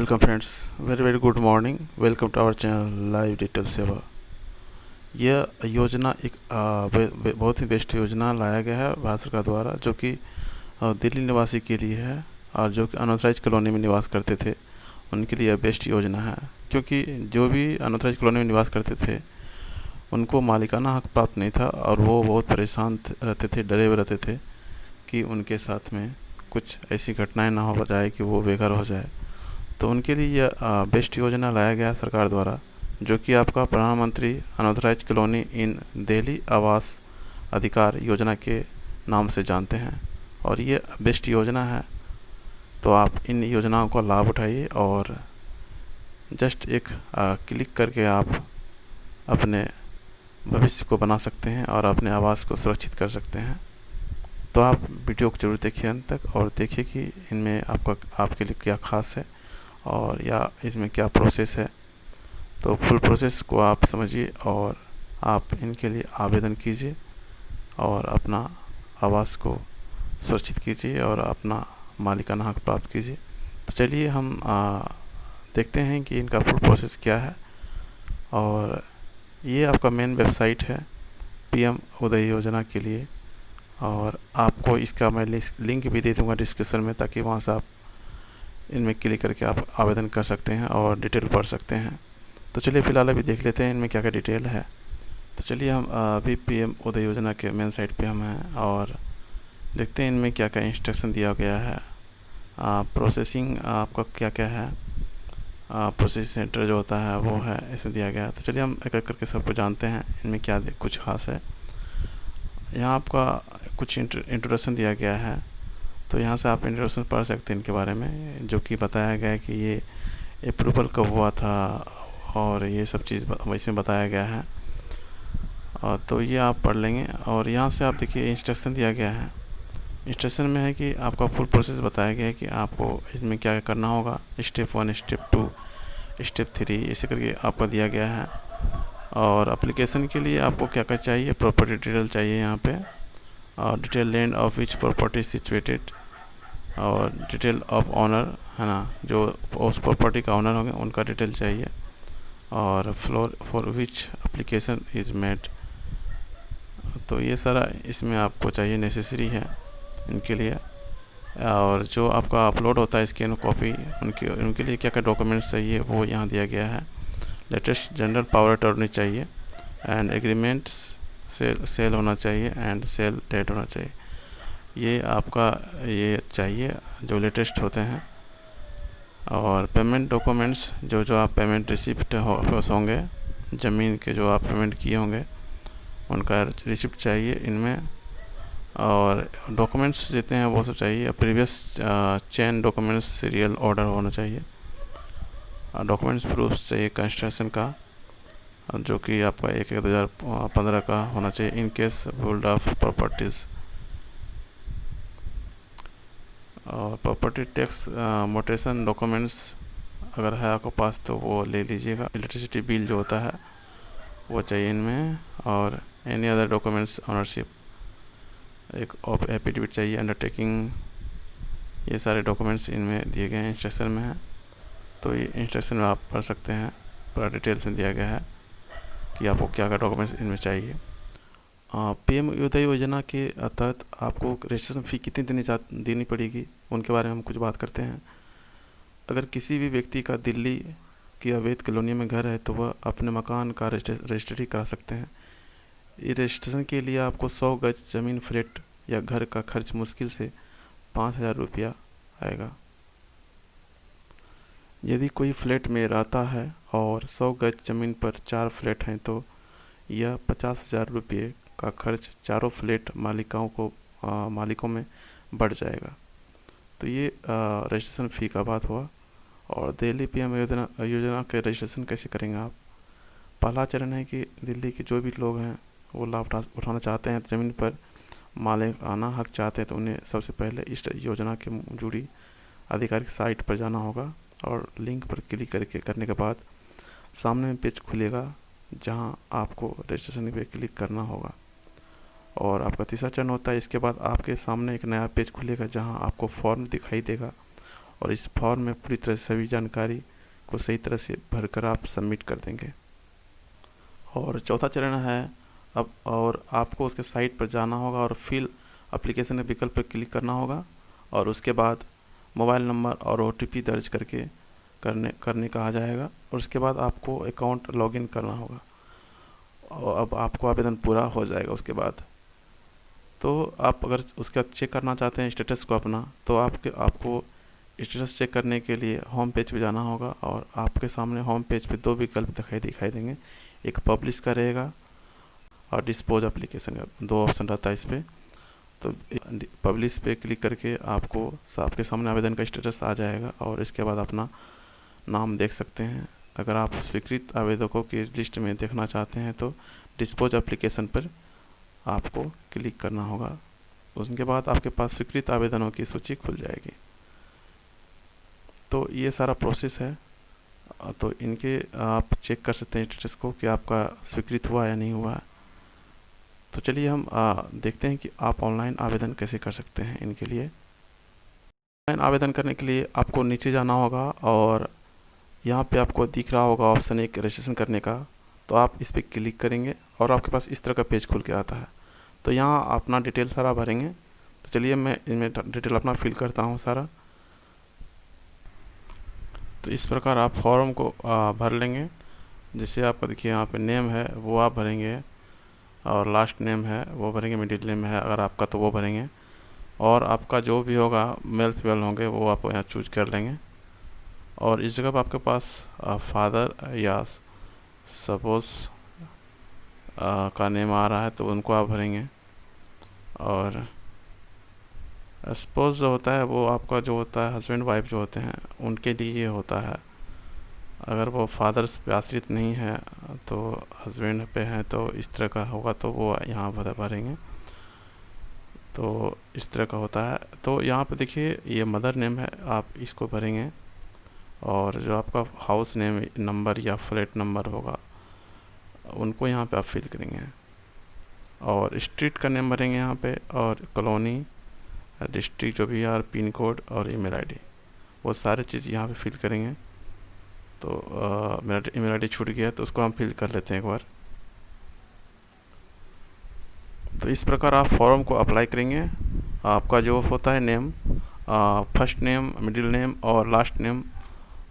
Welcome friends, very very good morning. Welcome to our channel live digital Seva. यह योजना एक बहुत ही बेस्ट योजना लाया गया है भारत सरकार द्वारा, जो कि दिल्ली निवासी के लिए है और जो कि अनऑथराइज कॉलोनी में निवास करते थे उनके लिए बेस्ट योजना है। क्योंकि जो भी अनऑथराइज कॉलोनी में निवास करते थे उनको मालिकाना हक प्राप्त नहीं था और वो बहुत परेशान रहते थे, डरे हुए रहते थे कि उनके साथ में कुछ ऐसी घटनाएं ना हो जाए कि वो बेघर हो जाए। तो उनके लिए यह बेस्ट योजना लाया गया सरकार द्वारा, जो कि आपका प्रधानमंत्री अनऑथराइज कॉलोनी इन दिल्ली आवास अधिकार योजना के नाम से जानते हैं। और ये बेस्ट योजना है, तो आप इन योजनाओं का लाभ उठाइए और जस्ट एक क्लिक करके आप अपने भविष्य को बना सकते हैं और अपने आवास को सुरक्षित कर सकते हैं। तो आप वीडियो को जरूर देखिए अंत तक और देखिए कि इनमें आपके लिए क्या खास है और या इसमें क्या प्रोसेस है। तो फुल प्रोसेस को आप समझिए और आप इनके लिए आवेदन कीजिए और अपना आवास को सुरक्षित कीजिए और अपना मालिकाना हक प्राप्त कीजिए। तो चलिए हम देखते हैं कि इनका फुल प्रोसेस क्या है। और ये आपका मेन वेबसाइट है पीएम उदय योजना के लिए, और आपको इसका मैं लिंक भी दे दूंगा डिस्क्रिप्शन में, ताकि वहाँ से आप इनमें क्लिक करके आप आवेदन कर सकते हैं और डिटेल पढ़ सकते हैं। तो चलिए फ़िलहाल अभी देख लेते हैं इनमें क्या क्या डिटेल है। तो चलिए हम अभी पीएम उदय योजना के मेन साइट पे हम हैं और देखते हैं इनमें क्या क्या इंस्ट्रक्शन दिया गया है। प्रोसेसिंग आपका क्या क्या है, प्रोसेस सेंटर जो होता है वो है इसमें दिया गया है। तो चलिए हम एक एक करके सबको जानते हैं इनमें क्या कुछ खास है। यहाँ आपका कुछ इंट्रोडक्शन दिया गया है, तो यहाँ से आप इंट्रोडक्शन पढ़ सकते हैं इनके बारे में, जो कि बताया गया है कि ये अप्रूवल कब हुआ था और ये सब चीज़ इसमें बताया गया है। और तो ये आप पढ़ लेंगे। और यहाँ से आप देखिए इंस्ट्रक्शन दिया गया है। इंस्ट्रक्शन में है कि आपका फुल प्रोसेस बताया गया है कि आपको इसमें क्या करना होगा, स्टेप 1, स्टेप 2, स्टेप 3, इसी करके आपका दिया गया है। और एप्लीकेशन के लिए आपको क्या क्या चाहिए, प्रॉपर्टी डिटेल चाहिए यहाँ पे, और detail land of which property situated, और डिटेल ऑफ ऑनर है ना, जो उस प्रॉपर्टी का ऑनर होंगे उनका डिटेल चाहिए, और floor for which application is made. तो ये सारा इसमें आपको चाहिए, नेसेसरी है इनके लिए। और जो आपका अपलोड होता है स्कैन कॉपी, उनके लिए क्या क्या डॉक्यूमेंट्स चाहिए वो यहाँ दिया गया है। लेटेस्ट जनरल पावर अटॉर्नी चाहिए, एंड एग्रीमेंट्स सेल होना चाहिए, एंड सेल डेट होना चाहिए। ये आपका ये चाहिए जो लेटेस्ट होते हैं। और पेमेंट डॉक्यूमेंट्स, जो जो आप पेमेंट रिसिप्ट होंगे, ज़मीन के जो आप पेमेंट किए होंगे उनका रिसिप्ट चाहिए इनमें। और डॉक्यूमेंट्स जितने हैं वो सब चाहिए। Previous chain documents serial order होना चाहिए। डॉक्यूमेंट्स प्रूफ्स चाहिए कंस्ट्रक्शन का, जो कि आपका 1/1/2015 का होना चाहिए in case hold of properties. और प्रॉपर्टी टैक्स मोटेशन डॉक्यूमेंट्स अगर है आपके पास तो वो ले लीजिएगा। इलेक्ट्रिसिटी बिल जो होता है वो चाहिए इनमें। और एनी अदर डॉक्यूमेंट्स, ऑनरशिप, एक ऑफ एफिडेविट चाहिए, अंडरटेकिंग, ये सारे डॉक्यूमेंट्स इनमें दिए गए हैं, इंस्ट्रक्शन में है। तो ये इंस्ट्रक्शन में आप पढ़ सकते हैं, पूरा डिटेल्स में दिया गया है कि आपको क्या क्या डॉक्यूमेंट्स इनमें चाहिए। पीएम उदय योजना के तहत आपको रजिस्ट्रेशन फ़ी कितनी देनी पड़ेगी उनके बारे में हम कुछ बात करते हैं। अगर किसी भी व्यक्ति का दिल्ली की अवैध कॉलोनी में घर है तो वह अपने मकान का रजिस्ट्री करा सकते हैं। इस रजिस्ट्रेशन के लिए आपको 100 गज ज़मीन, फ्लैट या घर का खर्च मुश्किल से 5,000 रुपया आएगा। यदि कोई फ्लैट में रहता है और 100 गज ज़मीन पर 4 फ्लैट हैं तो यह 50,000 रुपये का खर्च चारों फ्लैट मालिकों में बढ़ जाएगा। तो ये रजिस्ट्रेशन फ़ी का बात हुआ। और दिल्ली पीएम योजना के रजिस्ट्रेशन कैसे करेंगे आप। पहला चरण है कि दिल्ली के जो भी लोग हैं वो लाभ उठाना चाहते हैं, ज़मीन पर मालिकाना हक चाहते हैं, तो उन्हें सबसे पहले इस योजना के जुड़ी आधिकारिक साइट पर जाना होगा और लिंक पर क्लिक करने के बाद सामने में पेज खुलेगा जहां आपको रजिस्ट्रेशन पे क्लिक करना होगा। और आपका तीसरा चरण होता है, इसके बाद आपके सामने एक नया पेज खुलेगा जहां आपको फॉर्म दिखाई देगा और इस फॉर्म में पूरी तरह से सभी जानकारी को सही तरह से भरकर आप सबमिट कर देंगे। और चौथा चरण है अब, और आपको उसके साइट पर जाना होगा और फिल एप्लीकेशन के विकल्प पर क्लिक करना होगा, और उसके बाद मोबाइल नंबर और OTP दर्ज करने कहा जाएगा, और उसके बाद आपको अकाउंट लॉगिन करना होगा, और अब आपको आवेदन पूरा हो जाएगा। उसके बाद तो आप अगर उसका चेक करना चाहते हैं स्टेटस को अपना, तो आपको स्टेटस चेक करने के लिए होम पेज पे जाना होगा, और आपके सामने होम पेज पे 2 विकल्प दिखाई देंगे, एक पब्लिश का रहेगा और डिस्पोज एप्लीकेशन का, 2 ऑप्शन रहता है इस पर। तो पब्लिश पे क्लिक करके आपके सामने आवेदन का स्टेटस आ जाएगा, और इसके बाद अपना नाम देख सकते हैं। अगर आप स्वीकृत आवेदकों की लिस्ट में देखना चाहते हैं तो डिस्पोज एप्लीकेशन पर आपको क्लिक करना होगा। उसके बाद आपके पास स्वीकृत आवेदनों की सूची खुल जाएगी। तो ये सारा प्रोसेस है। तो इनके आप चेक कर सकते हैं स्टेटस को कि आपका स्वीकृत हुआ या नहीं हुआ है। तो चलिए हम देखते हैं कि आप ऑनलाइन आवेदन कैसे कर सकते हैं इनके लिए। ऑनलाइन आवेदन करने के लिए आपको नीचे जाना होगा, और यहाँ पे आपको दिख रहा होगा ऑप्शन एक रजिस्ट्रेशन करने का, तो आप इस पर क्लिक करेंगे और आपके पास इस तरह का पेज खुल के आता है। तो यहाँ अपना डिटेल सारा भरेंगे। तो चलिए मैं इनमें डिटेल अपना फिल करता हूँ सारा। तो इस प्रकार आप फॉर्म को भर लेंगे। जैसे आपका देखिए यहाँ पे नेम है वो आप भरेंगे, और लास्ट नेम है वो भरेंगे, मिडिल नेम है अगर आपका तो वो भरेंगे, और आपका जो भी होगा मेल फीमेल होंगे वो आप यहाँ चूज कर लेंगे। और इस जगह पर आपके पास फादर या सपोज का नेम आ रहा है तो उनको आप भरेंगे, और सपोज जो होता है वो आपका जो होता है हस्बैंड वाइफ जो होते हैं उनके लिए ये होता है। अगर वो फादर्स पे आश्रित नहीं है तो हस्बैंड पे हैं तो इस तरह का होगा, तो वो यहाँ भरेंगे। तो इस तरह का होता है। तो यहाँ पे देखिए ये मदर नेम है, आप इसको भरेंगे, और जो आपका हाउस नेम नंबर या फ्लैट नंबर होगा उनको यहाँ पे आप फिल करेंगे, और स्ट्रीट का नेम भरेंगे यहाँ पे, और कॉलोनी, डिस्ट्रिक्ट जो भी है, और पिन कोड और ईमेल आईडी, वो सारे चीज़ यहाँ पे फिल करेंगे। तो मेरा ईमेल आईडी छूट गया तो उसको हम फिल कर लेते हैं एक बार। तो इस प्रकार आप फॉर्म को अप्लाई करेंगे। आपका जो होता है name, first name, middle name और लास्ट नेम,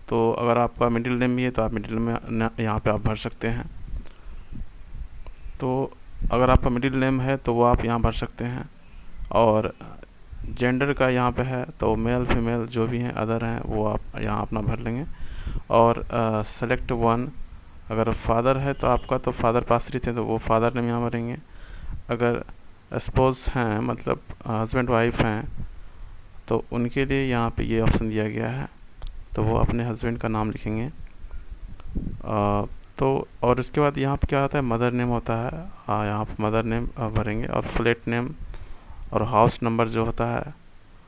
तो अगर आपका मिडिल नेम भी है तो आप मिडिल में यहाँ पे आप भर सकते हैं। तो अगर आपका मिडिल नेम है तो वो आप यहाँ भर सकते हैं, और जेंडर का यहाँ पे है तो मेल फीमेल जो भी हैं अदर हैं वो आप यहाँ अपना भर लेंगे। और सेलेक्ट वन, अगर फादर है तो आपका तो फादर पाश्रित है तो वो फादर नेम यहाँ भरेंगे। अगर स्पोज हैं मतलब हस्बैंड वाइफ हैं तो उनके लिए यहाँ पे ये ऑप्शन दिया गया है, तो वो अपने हस्बैंड का नाम लिखेंगे। तो और इसके बाद यहाँ पे क्या होता है, मदर नेम होता है, यहाँ पे मदर नेम भरेंगे, और फ्लैट नेम और हाउस नंबर जो होता है,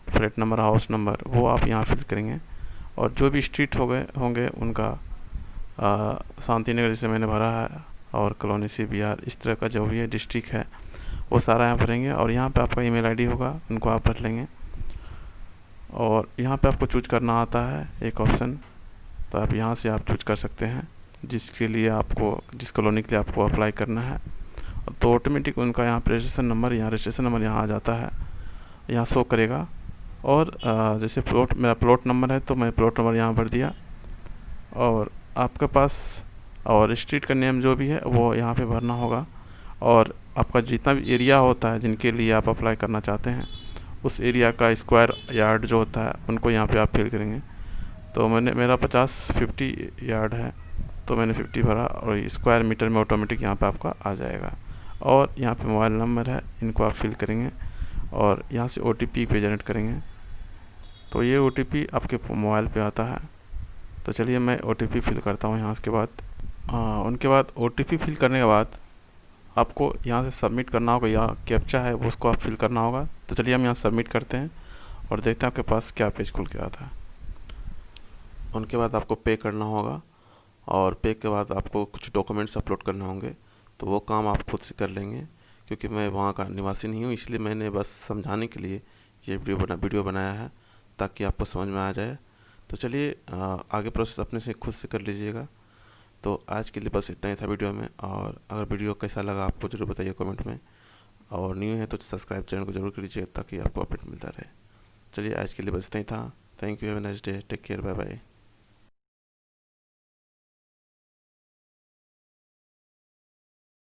फ्लैट नंबर हाउस नंबर वो आप यहाँ फिल करेंगे। और जो भी स्ट्रीट होंगे उनका शांति नगर जैसे मैंने भरा है, और कॉलोनी CBR, इस तरह का जो भी है डिस्ट्रिक्ट है वो सारा यहाँ भरेंगे। और यहाँ पे आपका ईमेल आईडी होगा उनको आप भर लेंगे। और यहाँ पे आपको चूज करना आता है एक ऑप्शन, तो आप यहाँ से आप चूज कर सकते हैं जिसके लिए आपको, जिस कॉलोनी के लिए आपको अप्लाई करना है। तो ऑटोमेटिक उनका यहाँ पे रजिस्ट्रेशन नंबर यहाँ आ जाता है, यहाँ शो करेगा। और जैसे मेरा प्लॉट नंबर है तो मैं प्लॉट नंबर यहाँ भर दिया, और आपके पास और स्ट्रीट का नेम जो भी है वो यहाँ पे भरना होगा। और आपका जितना भी एरिया होता है जिनके लिए आप अप्लाई करना चाहते हैं उस एरिया का स्क्वायर यार्ड जो होता है उनको यहाँ पे आप फिल करेंगे। तो मेरा 50 यार्ड है तो मैंने 50 भरा, और स्क्वायर मीटर में ऑटोमेटिक यहाँ पे आपका आ जाएगा। और यहाँ पे मोबाइल नंबर है, इनको आप फिल करेंगे, और यहाँ से OTP पे जनरेट करेंगे। तो ये OTP आपके मोबाइल पे आता है। तो चलिए मैं OTP फिल करता हूँ यहाँ के बाद। उनके बाद OTP फिल करने के बाद आपको यहाँ से सबमिट करना होगा, या कैप्चा है वो उसको आप फिल करना होगा। तो चलिए हम यहाँ सबमिट करते हैं और देखते हैं आपके पास क्या पेज खुल के आता है। उनके बाद आपको पे करना होगा, और पे के बाद आपको कुछ डॉक्यूमेंट्स अपलोड करने होंगे, तो वो काम आप खुद से कर लेंगे। क्योंकि मैं वहाँ का निवासी नहीं हूँ, इसलिए मैंने बस समझाने के लिए ये वीडियो बनाया है ताकि आपको समझ में आ जाए। तो चलिए आगे प्रोसेस अपने से खुद से कर लीजिएगा। तो आज के लिए बस इतना ही था वीडियो में, और अगर वीडियो कैसा लगा आपको ज़रूर बताइए कमेंट में, और न्यू है तो सब्सक्राइब चैनल को जरूर कीजिए ताकि आपको अपडेट मिलता रहे। चलिए आज के लिए बस इतना ही था। Thank you, have a nice day, take care, bye bye.